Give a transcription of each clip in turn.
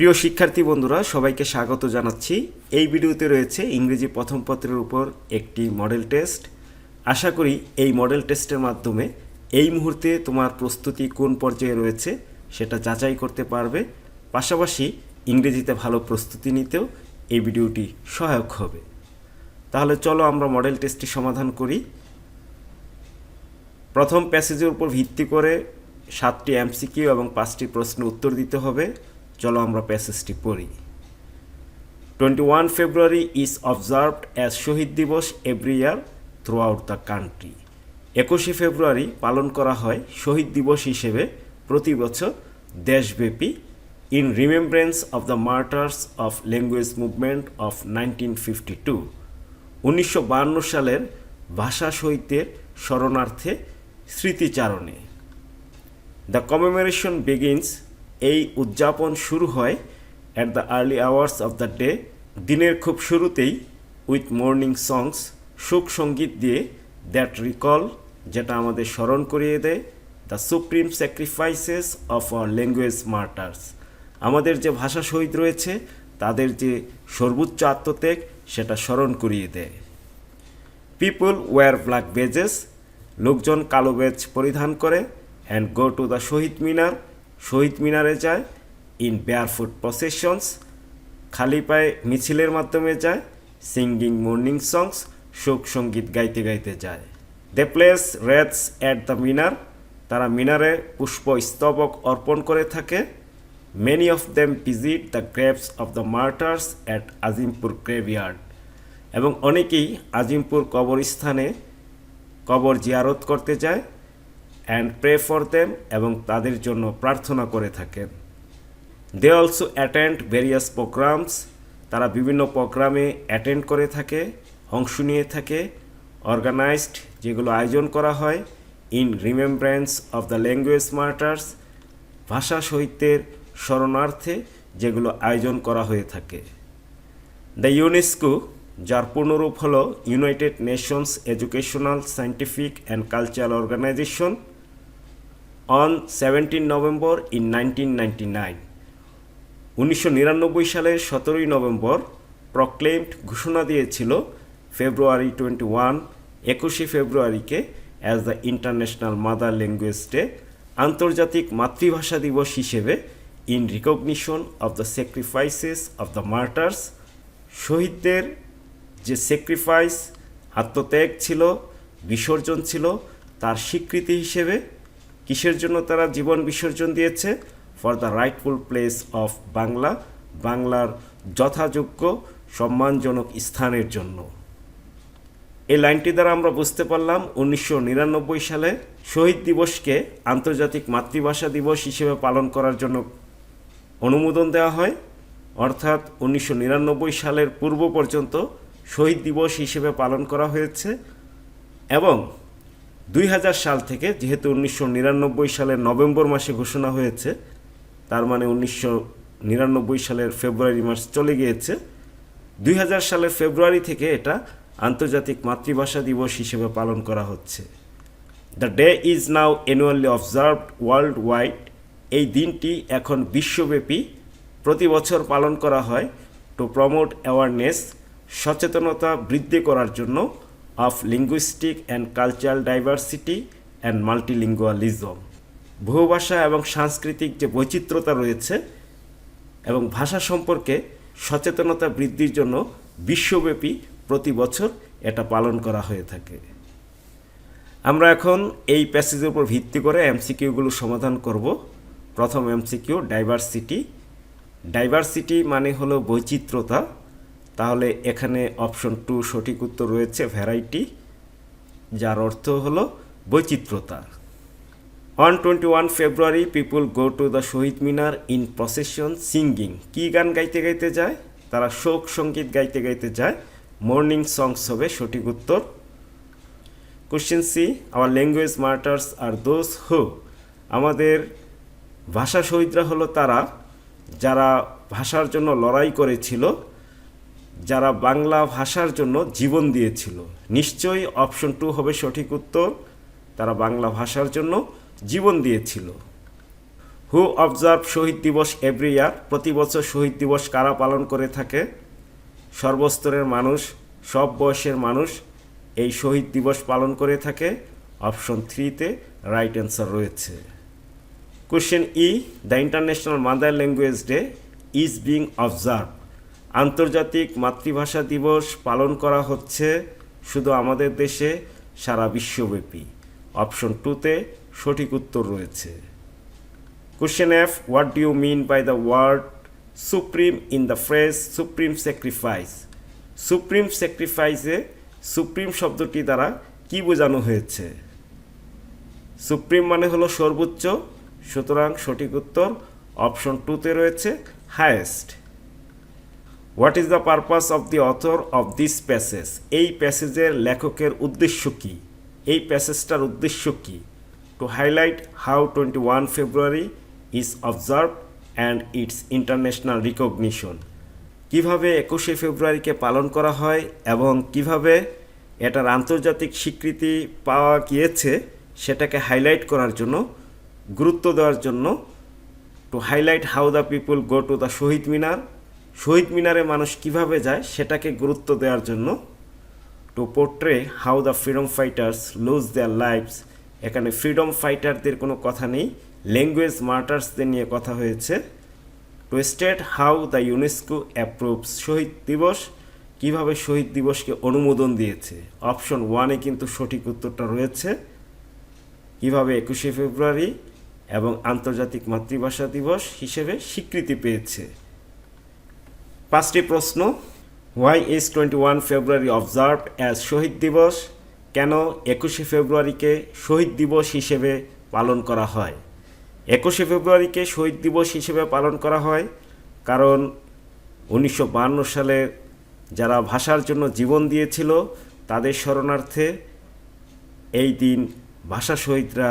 প্রিয় শিক্ষার্থী বন্ধুরা, সবাইকে স্বাগত জানাচ্ছি। এই ভিডিওতে রয়েছে ইংরেজি প্রথম পত্রের উপর একটি মডেল টেস্ট। আশা করি এই মডেল টেস্টের মাধ্যমে এই মুহূর্তে তোমার প্রস্তুতি কোন পর্যায়ে রয়েছে সেটা যাচাই করতে পারবে। পাশাপাশি ইংরেজিতে ভালো প্রস্তুতি নিতেও এই ভিডিওটি সহায়ক হবে। তাহলে চলো আমরা মডেল টেস্টটি সমাধান করি। প্রথম প্যাসেজের উপর ভিত্তি করে 7টি এমসিকিউ এবং 5টি প্রশ্নের উত্তর দিতে হবে। চলো আমরা প্যাসেজটি পড়ি। 21 February is observed as Shaheed Dibas every year throughout the country. 21শে ফেব্রুয়ারি পালন করা হয় শহীদ দিবস হিসেবে প্রতি বছর দেশব্যাপী in remembrance of the martyrs of language movement of 1952। 1952 সালের ভাষা শহীদদের স্মরণার্থে স্মৃতিচারণে। দ্য কমেমোরেশন বিগিনস, এই উদযাপন শুরু হয় at the early hours of the day, দিনের খুব শুরুতেই, উইথ মর্নিং সংস, শোক সঙ্গীত দিয়ে, দ্যাট রিকল, যেটা আমাদের স্মরণ করিয়ে দেয়, the supreme sacrifices of our language martyrs, আমাদের যে ভাষা শহীদ রয়েছে তাদের যে সর্বোচ্চ আত্মত্যাগ সেটা স্মরণ করিয়ে দেয়। পিপল ওয়্যার ব্ল্যাক বেজেস, লোকজন কালো বেজ পরিধান করে, and go to the Shaheed Minar, শহীদ মিনারে যায়, ইন বেয়ারফুট প্রসেশনস, খালি পায়ে মিছিলের মাধ্যমে যায়, সিঙ্গিং মর্নিং সংস, শোক সঙ্গীত গাইতে গাইতে যায়। They place wreaths at the Minar, তারা মিনারে পুষ্প স্তবক অর্পণ করে থাকে। Many of them visit the graves of the martyrs at Azimpur graveyard, এবং অনেকেই আজিমপুর কবরস্থানে কবর জিয়ারত করতে যায়। অ্যান্ড প্রে ফর দেম, এবং তাদের জন্য প্রার্থনা করে থাকেন। They also attend various programmes, তারা বিভিন্ন প্রোগ্রামে অ্যাটেন্ড করে থাকে, অংশ নিয়ে থাকে। অর্গানাইজড, যেগুলো আয়োজন করা হয়, in remembrance of the language martyrs, ভাষা শহীদদের স্মরণার্থে যেগুলো আয়োজন করা হয়ে থাকে। দ্য ইউনেস্কো, যার পূর্ণরূপ হল United Nations Educational, Scientific and Cultural Organization, on 17 November in 1999, 1999 সালের 17 নভেম্বর প্রক্লেমড, ঘোষণা দিয়েছিল ফেব্রুয়ারি 21শে ফেব্রুয়ারিকে as the International mother language day, আন্তর্জাতিক মাতৃভাষা দিবস হিসেবে, in recognition of the sacrifices of the martyrs, শহীদদের যে স্যাক্রিফাইস, আত্মত্যাগ ছিল, বিসর্জন ছিল, তার স্বীকৃতি হিসেবে। কিসের জন্য তারা জীবন বিসর্জন দিয়েছে? For the rightful place of Bangla, বাংলার যথাযোগ্য সম্মানজনক স্থানের জন্য। এই লাইনটি দ্বারা আমরা বুঝতে পারলাম 1999 সালে শহীদ দিবসকে আন্তর্জাতিক মাতৃভাষা দিবস হিসেবে পালন করার জন্য অনুমোদন দেওয়া হয়। অর্থাৎ 1999 সালের পূর্ব পর্যন্ত শহীদ দিবস হিসেবে পালন করা হয়েছে, এবং 2000 সাল থেকে, যেহেতু 1999 সালের নভেম্বর মাসে ঘোষণা হয়েছে, তার মানে 1999 সালের ফেব্রুয়ারি মাস চলে গিয়েছে, 2000 সালের ফেব্রুয়ারি থেকে এটা আন্তর্জাতিক মাতৃভাষা দিবস হিসেবে পালন করা হচ্ছে। The day is now annually observed world wide, এই দিনটি এখন বিশ্বব্যাপী প্রতি বছর পালন করা হয়। টু প্রমোট অ্যাওয়ারনেস, সচেতনতা বৃদ্ধি করার জন্য, of linguistic and cultural diversity and multilingualism, বহুভাষা এবং সাংস্কৃতিক যে বৈচিত্র্যতা রয়েছে এবং ভাষা সম্পর্কে সচেতনতা বৃদ্ধির জন্য বিশ্বব্যাপী প্রতি বছর এটা পালন করা হয়ে থাকে। আমরা এখন এই প্যাসেজের উপর ভিত্তি করে এমসিকিউগুলো সমাধান করব। প্রথম এমসিকিউ, ডাইভার্সিটি। ডাইভার্সিটি মানে হলো বৈচিত্র্যতা, তাহলে এখানে অপশন 2 সঠিক উত্তর রয়েছে, ভ্যারাইটি, যার অর্থ হলো বৈচিত্র্যতা। On 21 February people go to the Shaheed Minar in procession singing, কী গান গাইতে গাইতে যায়? তারা শোক সঙ্গীত গাইতে গাইতে যায়। মর্নিং সংস হবে সঠিক উত্তর। Question C, our language martyrs are those who, আমাদের ভাষা শহীদরা হলো তারা যারা ভাষার জন্য লড়াই করেছিল, যারা বাংলা ভাষার জন্য জীবন দিয়েছিল। নিশ্চয়ই অপশন 2 হবে সঠিক উত্তর, তারা বাংলা ভাষার জন্য জীবন দিয়েছিল। হু অবজার্ভ শহীদ দিবস এভরি ইয়ার, প্রতি বছর শহীদ দিবস কারা পালন করে থাকে? সর্বস্তরের মানুষ, সব বয়সের মানুষ এই শহীদ দিবস পালন করে থাকে। অপশন 3-তে রাইট অ্যান্সার রয়েছে। Question E, the International mother language day is being observe. আন্তর্জাতিক মাতৃভাষা দিবস পালন করা হচ্ছে শুধু আমাদের দেশে, সারা বিশ্বব্যাপী। অপশন 2-তে সঠিক উত্তর রয়েছে। Question F, what do you mean by the word supreme in the phrase supreme sacrifice? Supreme স্যাক্রিফাইসে সুপ্রিম শব্দটি দ্বারা কি বোঝানো হয়েছে? সুপ্রিম মানে হলো সর্বোচ্চ, সুতরাং সঠিক উত্তর অপশন 2-তে রয়েছে highest. What is the purpose of the author of this passage? এই প্যাসেজের লেখকের উদ্দেশ্য কী? এই প্যাসেজটার উদ্দেশ্য কী? To highlight how 21 February is observed and its international recognition. কীভাবে 21শে ফেব্রুয়ারিকে পালন করা হয় এবং কিভাবে এটার আন্তর্জাতিক স্বীকৃতি পাওয়া গিয়েছে সেটাকে হাইলাইট করার জন্য, গুরুত্ব দেওয়ার জন্য। To highlight how the people go to the Shaheed Minar, শহীদ মিনারে মানুষ কিভাবে যায় সেটাকে গুরুত্ব দেওয়ার জন্য। To portray how the freedom fighters lose their lives, এখানে ফ্রিডম ফাইটারদের কোনো কথা নেই, ল্যাঙ্গুয়েজ মার্টার্সদের নিয়ে কথা হয়েছে। To state how the UNESCO approves Shaheed Dibas, কিভাবে শহীদ দিবসকে অনুমোদন দিয়েছে। অপশন 1-এ কিন্তু সঠিক উত্তরটা রয়েছে, কিভাবে 21শে ফেব্রুয়ারি এবং আন্তর্জাতিক মাতৃভাষা দিবস হিসেবে স্বীকৃতি পেয়েছে। 5টি প্রশ্ন। Why is 21 February observed as Shaheed Dibas? কেন 21শে ফেব্রুয়ারিকে শহীদ দিবস হিসেবে পালন করা হয়? 21শে ফেব্রুয়ারিকে শহীদ দিবস হিসেবে পালন করা হয় কারণ 1952 সালে যারা ভাষার জন্য জীবন দিয়েছিল তাদের স্মরণার্থে এই দিন ভাষা শহীদরা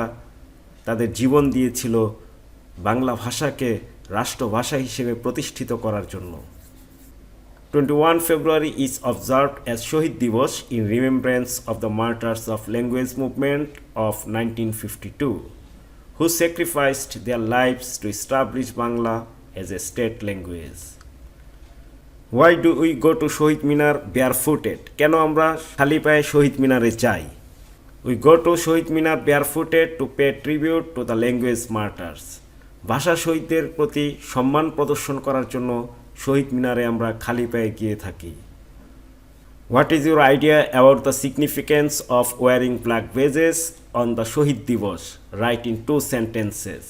তাদের জীবন দিয়েছিল বাংলা ভাষাকে রাষ্ট্রভাষা হিসেবে প্রতিষ্ঠিত করার জন্য। 21 February is observed as Shohid Divas in remembrance of the martyrs of language movement of 1952, who sacrificed their lives to establish Bangla as a state language. Why do we go to Shohid Minar barefooted? কেন আমরা খালি পায়ে শহীদ মিনারে যাই? We go to Shohid Minar barefooted to pay tribute to the language martyrs. ভাষা শহীদদের প্রতি সম্মান প্রদর্শন করার জন্য শহীদ মিনারে আমরা খালি পায়ে গিয়ে থাকি। What is your idea about the significance of wearing black badges on the Shohid Divas? Write in 2 sentences.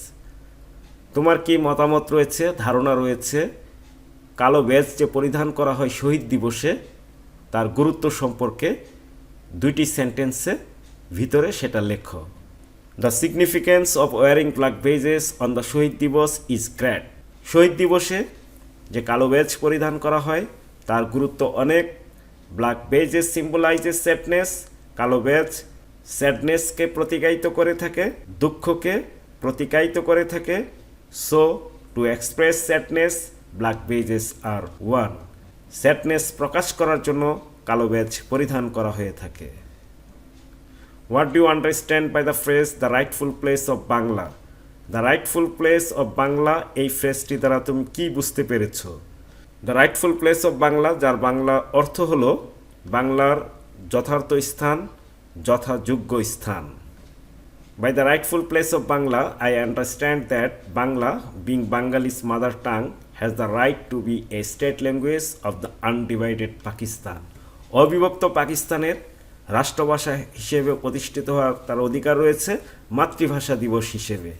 তোমার কি মতামত রয়েছে, ধারণা রয়েছে কালো ব্যাজ যে পরিধান করা হয় শহীদ দিবসে তার গুরুত্ব সম্পর্কে 2টি সেন্টেন্সে ভিতরে সেটা লেখো। The significance of wearing black badges on the Shohid Divas is great. শহীদ দিবসে যে কালো ব্যাজ পরিধান করা হয় তার গুরুত্ব অনেক। ব্ল্যাক বেজেস সিম্বলাইজেস স্যাডনেস, কালো ব্যাজ স্যাডনেসকে প্রতিকায়িত করে থাকে, দুঃখকে প্রতিকায়িত করে থাকে। So to express sadness black badges are worn, sadness প্রকাশ করার জন্য কালো ব্যাজ পরিধান করা হয়ে থাকে। What do you understand by the phrase the rightful place of Bangla? The rightful place of Bangla এই ফ্রেজটি দ্বারা তুমি কি বুঝতে পেরেছ? The rightful place of Bangla, যার বাংলা অর্থ হলো বাংলার যথার্থ স্থান, যথাযোগ্য স্থান। By the rightful place of Bangla I understand that Bangla being Bengalis mother tongue has the right to be a state language of the undivided Pakistan. অবিভক্ত পাকিস্তানের রাষ্ট্রভাষা হিসেবে প্রতিষ্ঠিত হওয়ার তার অধিকার রয়েছে মাতৃভাষা দিবস হিসেবে।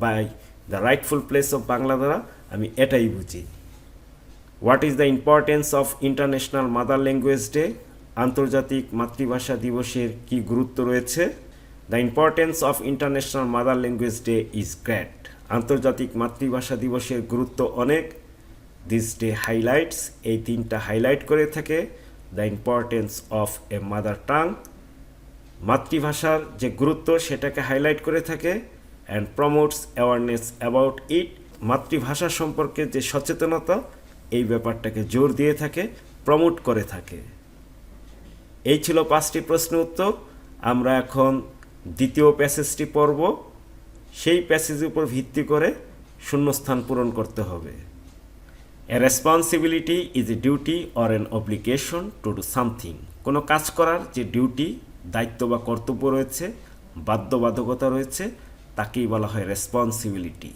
By the rightful place of Bangla দ্বারা আমি এটাই বুঝি। What is the importance of international mother language day? আন্তর্জাতিক মাতৃভাষা দিবসের কি গুরুত্ব রয়েছে? The importance of international mother language day is great. আন্তর্জাতিক মাতৃভাষা দিবসের গুরুত্ব অনেক। দিস ডে হাইলাইটস, এই দিনটা হাইলাইট করে থাকে the importance of a mother tongue, মাতৃভাষার যে গুরুত্ব সেটাকে হাইলাইট করে থাকে। And promotes awareness about it, মাতৃভাষা সম্পর্কে যে সচেতনতা এই ব্যাপারটাকে জোর দিয়ে থাকে, প্রমোট করে থাকে। এই ছিল 5টি প্রশ্ন উত্তর। আমরা এখন দ্বিতীয় প্যাসেজটি পড়ব। সেই প্যাসেজের উপর ভিত্তি করে শূন্যস্থান পূরণ করতে হবে। এ responsibility is a duty or an obligation to do something. কোনো কাজ করার যে ডিউটি, দায়িত্ব বা কর্তব্য রয়েছে, বাধ্যবাধকতা রয়েছে, তাকেই বলা হয় responsibility.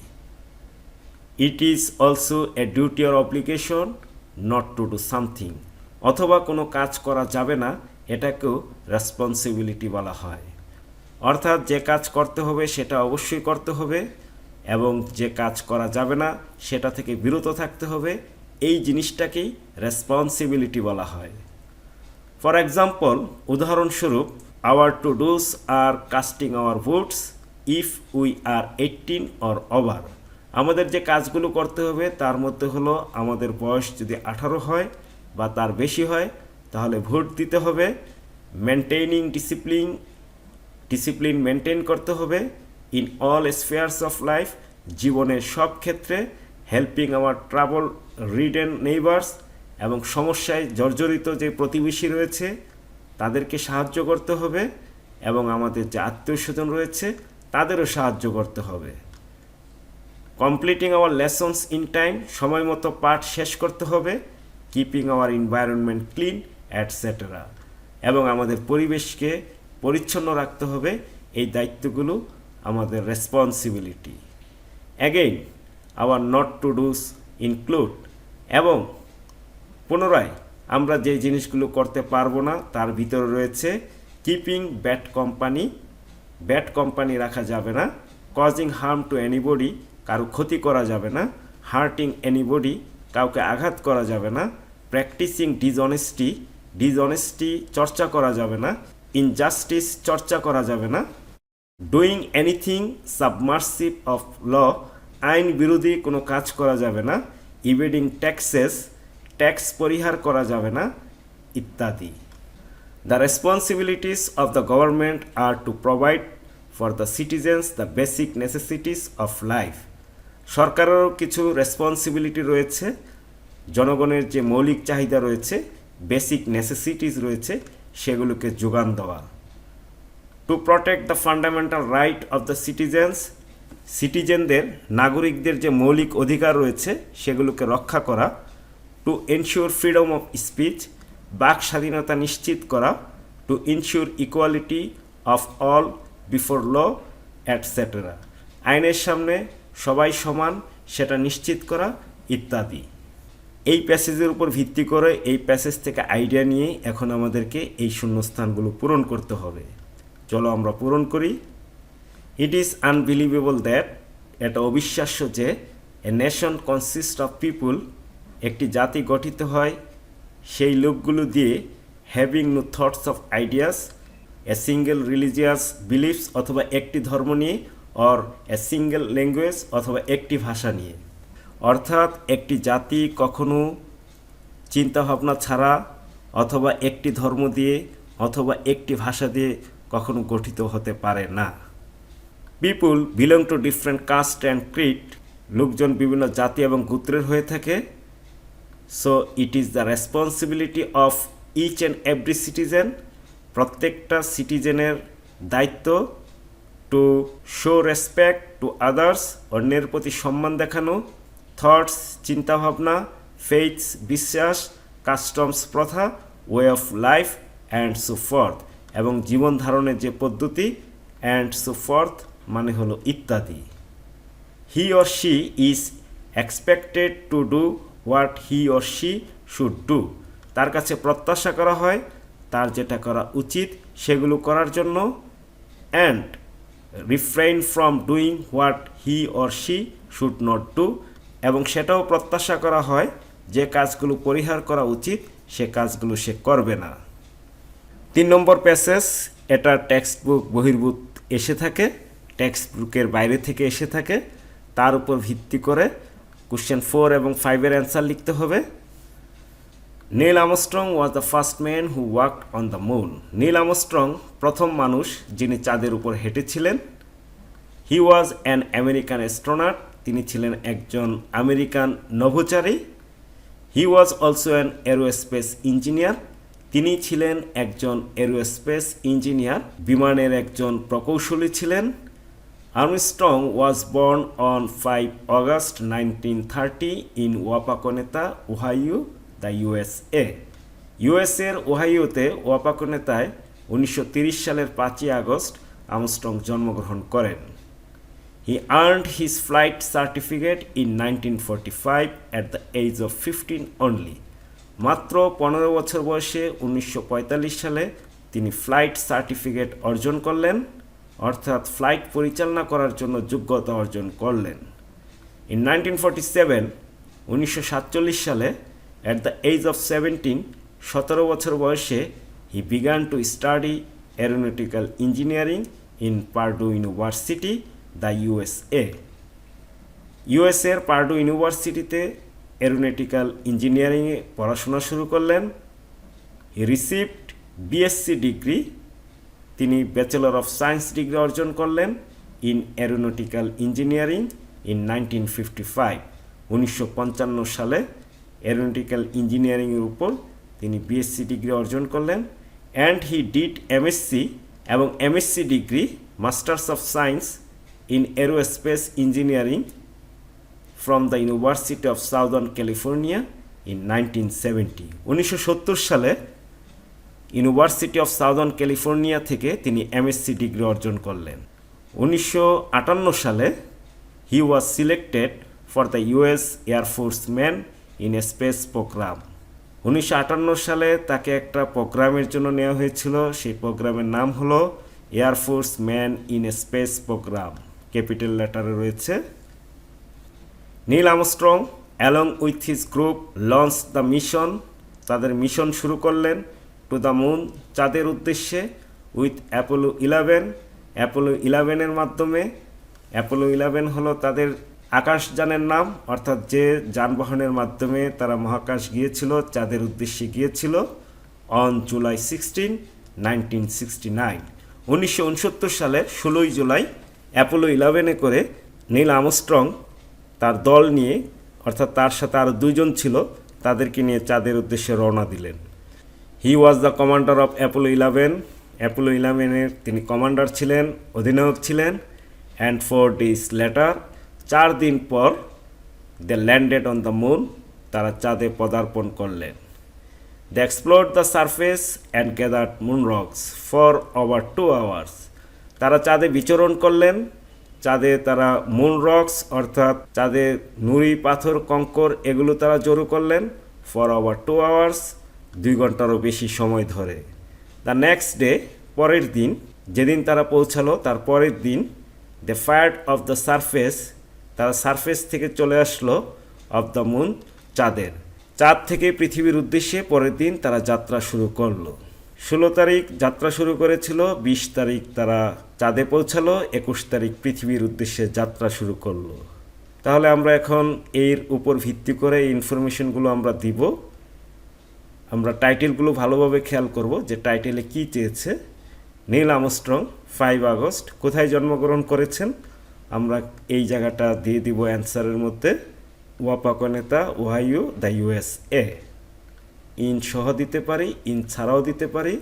It is also a duty or obligation not to do something. অথবা কোনো কাজ করা যাবে না, এটাকেও রেসপন্সিবিলিটি বলা হয়। অর্থাৎ যে কাজ করতে হবে সেটা অবশ্যই করতে হবে, এবং যে কাজ করা যাবে না সেটা থেকে বিরত থাকতে হবে। এই জিনিসটাকেই রেসপন্সিবিলিটি বলা হয়। ফর এক্সাম্পল, উদাহরণস্বরূপ, our to dos are casting our votes if we are 18 or over. আমাদের যে কাজগুলো করতে হবে তার মধ্যে হলো আমাদের বয়স যদি 18 হয় বা তার বেশি হয় তাহলে ভোট দিতে হবে। মেনটেইনিং ডিসিপ্লিন মেনটেন করতে হবে in all spheres of life, জীবনের সব ক্ষেত্রে। Helping our trouble ridden neighbours, এবং সমস্যায় জর্জরিত যে প্রতিবেশী রয়েছে তাদেরকে সাহায্য করতে হবে, এবং আমাদের যে আত্মীয় স্বজন রয়েছে তাদেরও সাহায্য করতে হবে। Completing our lessons in time, সময় মতো পাঠ শেষ করতে হবে। Keeping our environment clean etcetera, এবং আমাদের পরিবেশকে পরিচ্ছন্ন রাখতে হবে। এই দায়িত্বগুলো আমাদের responsibility. Again, our not to dos include, এবং পুনরায় আমরা যে জিনিসগুলো করতে পারবো না তার ভিতরে রয়েছে কিপিং ব্যাড কোম্পানি রাখা যাবে না। কজিং হার্ম টু এনিবডি, কারো ক্ষতি করা যাবে না। হার্টিং এনিবডি, কাউকে আঘাত করা যাবে না। প্র্যাকটিসিং ডিসঅনেস্টি চর্চা করা যাবে না। ইনজাস্টিস চর্চা করা যাবে না। ডুইং এনিথিং সাবমার্সিভ অফ ল, আইন বিরোধী কোনো কাজ করা যাবে না। ইভেডিং ট্যাক্স পরিহার করা যাবে না, ইত্যাদি। The responsibilities of the government are to provide for the citizens the basic necessities of life. সরকারেরও কিছু রেসপন্সিবিলিটি রয়েছে। জনগণের যে মৌলিক চাহিদা রয়েছে, বেসিক নেসেসিটিস রয়েছে, সেগুলোকে যোগান দেওয়া। To protect the fundamental right of the সিটিজেনদের, নাগরিকদের যে মৌলিক অধিকার রয়েছে সেগুলোকে রক্ষা করা। To ensure freedom of speech, বাক স্বাধীনতা নিশ্চিত করা। To ensure equality of all before law et cetera, আইনের সামনে সবাই সমান সেটা নিশ্চিত করা, ইত্যাদি। এই প্যাসেজের উপর ভিত্তি করে, এই প্যাসেজ থেকে আইডিয়া নিয়ে এখন আমাদেরকে এই শূন্যস্থানগুলো পূরণ করতে হবে। চলো আমরা পূরণ করি। ইট ইজ আনবিলিভেবল দ্যাট, এটা অবিশ্বাস্য যে, a nation consist of people, একটি জাতি গঠিত হয় সেই লোকগুলো দিয়ে, having no thoughts of ideas, a single religious beliefs, অথবা একটি ধর্ম নিয়ে, অর এ সিঙ্গেল ল্যাঙ্গুয়েজ, অথবা একটি ভাষা নিয়ে। অর্থাৎ একটি জাতি কখনো চিন্তাভাবনা ছাড়া, অথবা একটি ধর্ম দিয়ে, অথবা একটি ভাষা দিয়ে কখনো গঠিত হতে পারে না। People belong to different caste and creed, লোকজন বিভিন্ন জাতি এবং গোত্রের হয়ে থাকে। So it is the responsibility of each and every citizen, প্রত্যেকটা সিটিজেনের দায়িত্ব, to show respect to others, অন্যের প্রতি সম্মান দেখানো। থটস চিন্তাভাবনা, ফেইথস বিশ্বাস, কাস্টমস প্রথা, way of life and so forth, এবং জীবন ধারণের যে পদ্ধতি, অ্যান্ড সো ফর্থ মানে হলো ইত্যাদি। He or she is expected to do what he or she should do, তার কাছে প্রত্যাশা করা হয় তার যেটা করা উচিত সেগুলো করার জন্য। And refrain from doing what he or she should not do, এবং সেটাও প্রত্যাশা করা হয় যে কাজগুলো পরিহার করা উচিত সে কাজগুলো সে করবে না। 3 নম্বর প্যাসেজ, এটা টেক্সট বুক বহির্ভূত এসে থাকে, টেক্সট বুকের বাইরে থেকে এসে থাকে। তার উপর ভিত্তি করে কোশ্চেন 4 এবং 5-এর অ্যান্সার লিখতে হবে। Neil Armstrong was the first man who walked on the moon. Neil Armstrong প্রথম মানুষ যিনি চাঁদের উপর হেঁটেছিলেন। He was an American astronaut, তিনি ছিলেন একজন আমেরিকান নভোচারী। He was also an aerospace engineer, তিনি ছিলেন একজন এরোস্পেস ইঞ্জিনিয়ার, বিমানের একজন প্রকৌশলী ছিলেন। Armstrong was born on 5 August 1930 in Wapakoneta, Ohio, the USA. ইউএসএর ওহাইওতে ওয়াপাকনেতায় 1930 সালের 5 আগস্ট আর্মস্ট্রং জন্মগ্রহণ করেন। He earned his flight certificate in 1945 at the age of 15 only. মাত্র 15 বছর বয়সে 1945 সালে তিনি ফ্লাইট সার্টিফিকেট অর্জন করলেন, অর্থাৎ ফ্লাইট পরিচালনা করার জন্য যোগ্যতা অর্জন করলেন। In 1947, 1947 সালে at the age of 17, 17 বছর বয়সে he began to study aeronautical engineering in Purdue University, the USA. ইউএসএর পার্ডু ইউনিভার্সিটিতে এরোনটিক্যাল ইঞ্জিনিয়ারিংয়ে পড়াশোনা শুরু করলেন। হি রিসিভড বিএসসি ডিগ্রি, তিনি ব্যাচেলর অফ সায়েন্স ডিগ্রি অর্জন করলেন ইন এরোনটিক্যাল ইঞ্জিনিয়ারিং ইন 1955, 1955 সালে এরোনটিক্যাল ইঞ্জিনিয়ারিংয়ের উপর তিনি বিএসসি ডিগ্রি অর্জন করলেন। অ্যান্ড হি ডিড এমএসসি এবং MSc degree masters of science in aerospace engineering from the University of Southern California in 1970. 1970 সালে ইউনিভার্সিটি অফ সাউদার্ন ক্যালিফোর্নিয়া থেকে তিনি এমএসসি ডিগ্রি অর্জন করলেন। 1958 সালে he was selected for the US air force man in a space program. 1958 সালে তাকে একটা প্রোগ্রামের জন্য নেওয়া হয়েছিল, সেই প্রোগ্রামের নাম হলো air force man in a space program, capital লেটারে রয়েছে। Neil Armstrong along with his group launch the mission, তাদের মিশন শুরু করলেন টু দ্য মুন, চাঁদের উদ্দেশ্যে, উইথ অ্যাপোলো 11, অ্যাপোলো 11-এর মাধ্যমে। অ্যাপোলো 11 হলো তাদের আকাশযানের নাম, অর্থাৎ যে যানবাহনের মাধ্যমে তারা মহাকাশ গিয়েছিল, চাঁদের উদ্দেশ্যে গিয়েছিল। অন জুলাই 16, 1969, 1969 সালে 16 জুলাই অ্যাপোলো 11-এ করে নীল আর্মস্ট্রং তার দল নিয়ে, অর্থাৎ তার সাথে আরও 2 জন ছিল, তাদেরকে নিয়ে চাঁদের উদ্দেশ্যে রওনা দিলেন। He was the commander of Apollo 11, Apollo 11-এর তিনি কমান্ডার ছিলেন, অধিনায়ক ছিলেন। অ্যান্ড 4 days লেটার, 4 দিন পর they landed on the moon, তারা চাঁদে পদার্পণ করলেন। They explored the surface and gathered moon rocks for over 2 hours, তারা চাঁদে বিচরণ করলেন। চাঁদে তারা মুন রকস, অর্থাৎ চাঁদে নুড়ি পাথর কঙ্কর এগুলো তারা জড়ো করলেন ফর ওভার 2 hours, 2 ঘন্টারও বেশি সময় ধরে। দ্য নেক্সট ডে, পরের দিন, যেদিন তারা পৌঁছালো তার পরের দিন, দে ফায়ার্ড অফ দ্য সারফেস, তারা সারফেস থেকে চলে আসলো অফ দ্য মুন, চাঁদের, চাঁদ থেকে পৃথিবীর উদ্দেশ্যে পরের দিন তারা যাত্রা শুরু করলো। 16 তারিখ যাত্রা শুরু করেছিল, 20 তারিখ তারা চাঁদে পৌঁছালো, 21 তারিখ পৃথিবীর উদ্দেশ্যে যাত্রা শুরু করলো। তাহলে আমরা এখন এর উপর ভিত্তি করে এই ইনফরমেশনগুলো আমরা দিব। আমরা টাইটেলগুলো ভালোভাবে খেয়াল করব যে টাইটেলে কি চেয়েছে। নীল আর্মস্ট্রং 5 আগস্ট কোথায় জন্মগ্রহণ করেছেন, আমরা এই জায়গাটা দিয়ে দিব অ্যান্সারের মধ্যে। ওয়াপাকনেতা, ওহাইও, দ্য USA। ইন সহ দিতে পারি, ইন ছাড়াও দিতে পারি,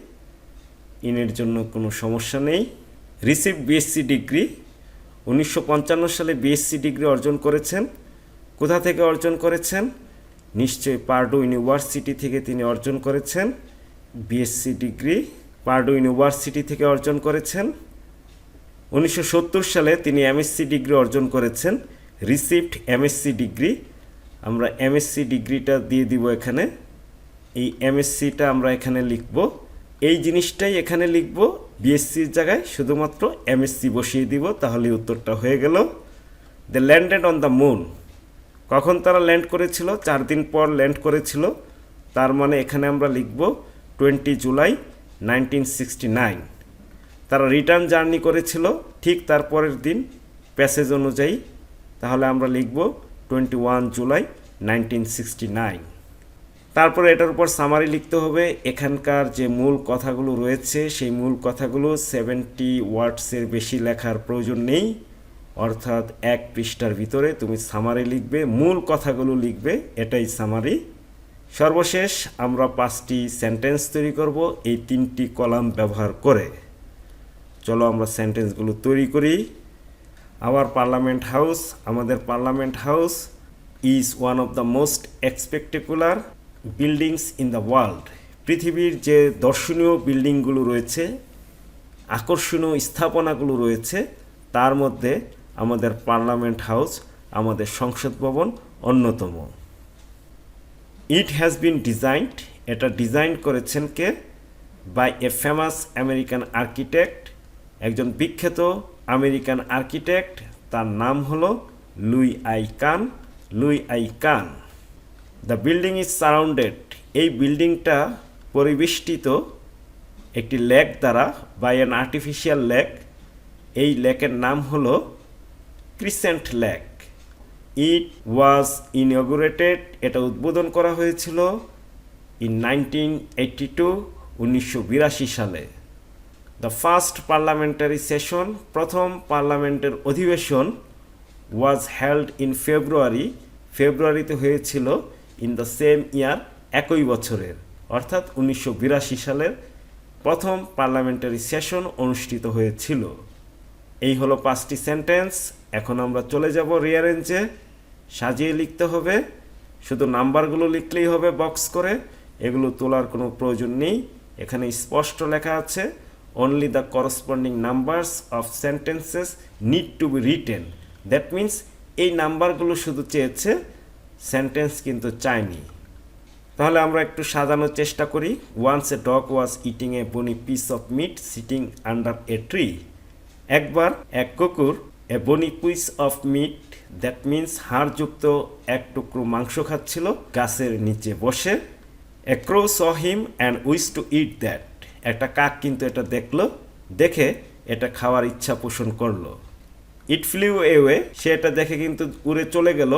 ইনের জন্য কোনো সমস্যা নেই। রিসিভ বিএসসি ডিগ্রি, 1955 সালে বিএসসি ডিগ্রি অর্জন করেছেন। কোথা থেকে অর্জন করেছেন? নিশ্চয়ই পার্ডু ইউনিভার্সিটি থেকে তিনি অর্জন করেছেন। বিএসসি ডিগ্রি পার্ডু ইউনিভার্সিটি থেকে অর্জন করেছেন। 1970 সালে তিনি এমএসসি ডিগ্রি অর্জন করেছেন। রিসিভড এমএসসি ডিগ্রি, আমরা এমএসসি ডিগ্রিটা দিয়ে দিব এখানে। এই এমএসসিটা আমরা এখানে লিখব, এই জিনিসটাই এখানে লিখব, বিএসসির জায়গায় শুধুমাত্র এমএসসি বসিয়ে দিব, তাহলে উত্তরটা হয়ে গেল। They landed on the moon, কখন তারা ল্যান্ড করেছিল? 4 দিন পর ল্যান্ড করেছিল, তার মানে এখানে আমরা লিখব 20 জুলাই 1969। তারা রিটার্ন জার্নি করেছিল ঠিক তার পরের দিন প্যাসেজ অনুযায়ী, তাহলে আমরা লিখব 21 জুলাই 1969। তারপরে এটার উপর সামারি লিখতে হবে। এখানকার যে মূল কথাগুলো রয়েছে সেই মূল কথাগুলো 70 ওয়ার্ডসের বেশি লেখার প্রয়োজন নেই, অর্থাৎ 1 পৃষ্ঠার ভিতরে তুমি সামারি লিখবে, মূল কথাগুলো লিখবে, এটাই সামারি। সর্বশেষ আমরা 5টি সেন্টেন্স তৈরি করব এই 3টি কলাম ব্যবহার করে। চলো আমরা সেন্টেন্সগুলো তৈরি করি। আওয়ার পার্লামেন্ট হাউস, আমাদের parliament house is one of the most spectacular buildings in the world. পৃথিবীর যে দর্শনীয় বিল্ডিংগুলো রয়েছে, আকর্ষণীয় স্থাপনাগুলো রয়েছে, তার মধ্যে আমাদের পার্লামেন্ট হাউস, আমাদের সংসদ ভবন অন্যতম। ইট হ্যাজ বিন ডিজাইনড, এটা ডিজাইন করেছেন কে? By a famous American architect, একজন বিখ্যাত আমেরিকান আর্কিটেক্ট, তার নাম হলো Louis I Kahn. Louis I Kahn. The building is surrounded, এই বিল্ডিংটা পরিবেষ্টিত একটি লেক দ্বারা, বাই অ্যান আর্টিফিশিয়াল লেক। এই লেকের নাম হলো ক্রিসেন্ট লেক। ইট ওয়াজ ইনঅগুরেটেড, এটা উদ্বোধন করা হয়েছিল ইন 1982, 1982 সালে। দ্য ফার্স্ট পার্লামেন্টারি সেশন, প্রথম পার্লামেন্টের অধিবেশন ওয়াজ হেল্ড ইন ফেব্রুয়ারি, ফেব্রুয়ারিতে হয়েছিল ইন দ্য সেম ইয়ার, একই বছরের, অর্থাৎ 1982 সালের প্রথম পার্লামেন্টারি সেশন অনুষ্ঠিত হয়েছিল। এই হলো 5টি সেন্টেন্স। এখন আমরা চলে যাব রিয়ারেঞ্জে। সাজিয়ে লিখতে হবে, শুধু নাম্বারগুলো লিখলেই হবে বক্স করে, এগুলো তোলার কোনো প্রয়োজন নেই। এখানে স্পষ্ট লেখা আছে only the corresponding numbers of sentences need to be written. That means এই নাম্বারগুলো শুধু চেয়েছে, সেন্টেন্স কিন্তু চায়নি। তাহলে আমরা একটু সাজানোর চেষ্টা করি। Once a dog was eating a bony piece of meat sitting under a tree. একবার এক কুকুর a bony piece of meat, that means হাড়যুক্ত এক টুকরো মাংস খাচ্ছিল গাছের নিচে বসে। A crow saw him and wished to eat that. একটা কাক কিন্তু এটা দেখলো, দেখে এটা খাওয়ার ইচ্ছা পোষণ করলো। It flew away, সে এটা দেখে কিন্তু উড়ে চলে গেল।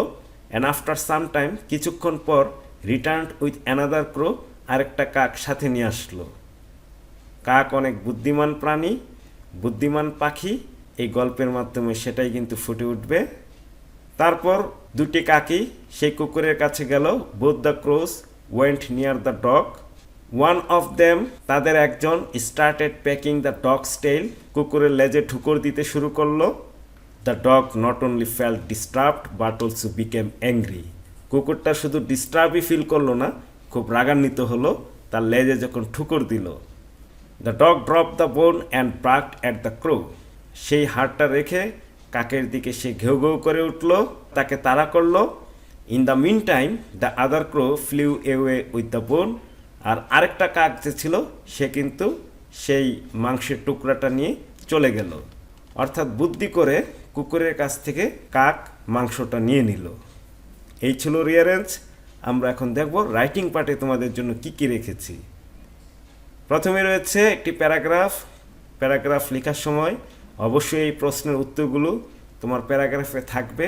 And after some time, কিছুক্ষণ পর returned with another crow, আরেকটা কাক সাথে নিয়ে আসলো। কাক অনেক বুদ্ধিমান প্রাণী, বুদ্ধিমান পাখি, এই গল্পের মাধ্যমে সেটাই কিন্তু ফুটে উঠবে। তারপর দুটি কাকই সেই কুকুরের কাছে গেল। both the crows went near the dog. One of them, তাদের একজন, started pecking the dog's tail, কুকুরের লেজে ঠুকর দিতে শুরু করলো। The dog not only felt disturbed but also became angry. কুকুরটা শুধু ডিস্টার্বই ফিল করলো না, খুব রাগান্বিত হলো তার লেজে যখন ঠুকর দিল। The dog dropped the bone and barked at the crow. সেই হাড়টা রেখে কাকের দিকে সে ঘেউ ঘেউ করে উঠল, তাকে তাড়া করলো। In the meantime, the other crow flew away with the bone. আর আরেকটা কাক যে ছিল সে কিন্তু সেই মাংসের টুকরাটা নিয়ে চলে গেল। অর্থাৎ বুদ্ধি করে কুকুরের কাছ থেকে কাক মাংসটা নিয়ে নিল। এই ছিল রিয়ারেঞ্জ। আমরা এখন দেখব রাইটিং পার্টে তোমাদের জন্য কি কি রেখেছি। প্রথমে রয়েছে একটি প্যারাগ্রাফ। প্যারাগ্রাফ লেখার সময় অবশ্যই এই প্রশ্নের উত্তরগুলো তোমার প্যারাগ্রাফে থাকবে।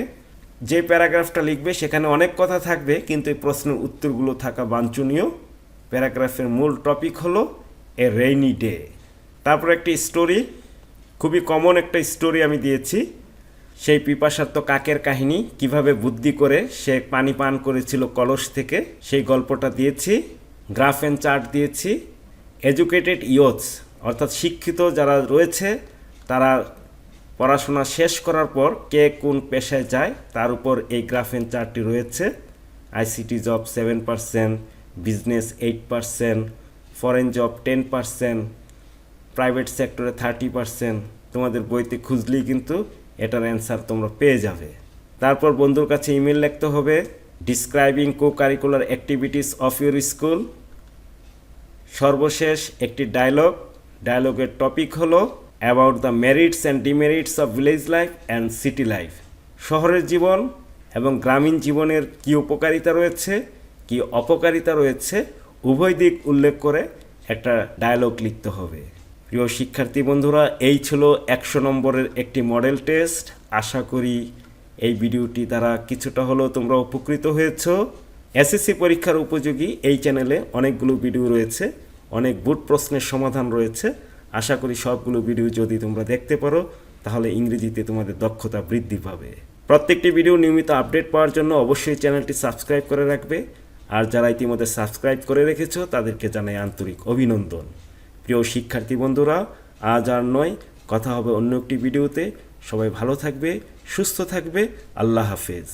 যে প্যারাগ্রাফটা লিখবে সেখানে অনেক কথা থাকবে, কিন্তু এই প্রশ্নের উত্তরগুলো থাকা বাঞ্ছনীয়। প্যারাগ্রাফের মূল টপিক হলো এ রেইনি ডে। তারপর একটি স্টোরি, খুবই কমন একটা স্টোরি আমি দিয়েছি। সেই পিপাসার্ত কাকের কাহিনী, কিভাবে বুদ্ধি করে সে পানি পান করেছিল কলস থেকে, সেই গল্পটা দিয়েছি। গ্রাফ অ্যান্ড চার্ট দিয়েছি। এডুকেটেড ইয়থস, অর্থাৎ শিক্ষিত যারা রয়েছে তারা পড়াশোনা শেষ করার পর কে কোন পেশায় যায় তার উপর এই গ্রাফ অ্যান্ড চার্টটি রয়েছে। ICT job 7%, business 8%, foreign job 10%, private সেক্টরে 30%। তোমাদের বইতে খুঁজলেই কিন্তু এটার অ্যান্সার তোমরা পেয়ে যাবে। তারপর বন্ধুর কাছে ইমেল লিখতে হবে describing co curricular activities of your school. সর্বশেষ একটি ডায়লগ। ডায়লগের টপিক হলো about the merits and demerits of village life and city life. শহরের জীবন এবং গ্রামীণ জীবনের কী উপকারিতা রয়েছে, কী অপকারিতা রয়েছে, উভয় দিক উল্লেখ করে একটা ডায়লগ লিখতে হবে। প্রিয় শিক্ষার্থী বন্ধুরা, এই ছিল 100 নম্বরের একটি মডেল টেস্ট। আশা করি এই ভিডিওটি দ্বারা কিছুটা হলেও তোমরা উপকৃত হয়েছ। এসএসসি পরীক্ষার উপযোগী এই চ্যানেলে অনেকগুলো ভিডিও রয়েছে, অনেক বোর্ড প্রশ্নের সমাধান রয়েছে। আশা করি সবগুলো ভিডিও যদি তোমরা দেখতে পারো তাহলে ইংরেজিতে তোমাদের দক্ষতা বৃদ্ধি পাবে। প্রত্যেকটি ভিডিও নিয়মিত আপডেট পাওয়ার জন্য অবশ্যই চ্যানেলটি সাবস্ক্রাইব করে রাখবে। আর যারা ইতিমধ্যে সাবস্ক্রাইব করে রেখেছো তাদেরকে জানাই আন্তরিক অভিনন্দন। প্রিয় শিক্ষার্থী বন্ধুরা, আজ আর নয়, কথা হবে অন্য একটি ভিডিওতে। সবাই ভালো থাকবে, সুস্থ থাকবে। আল্লাহ হাফেজ।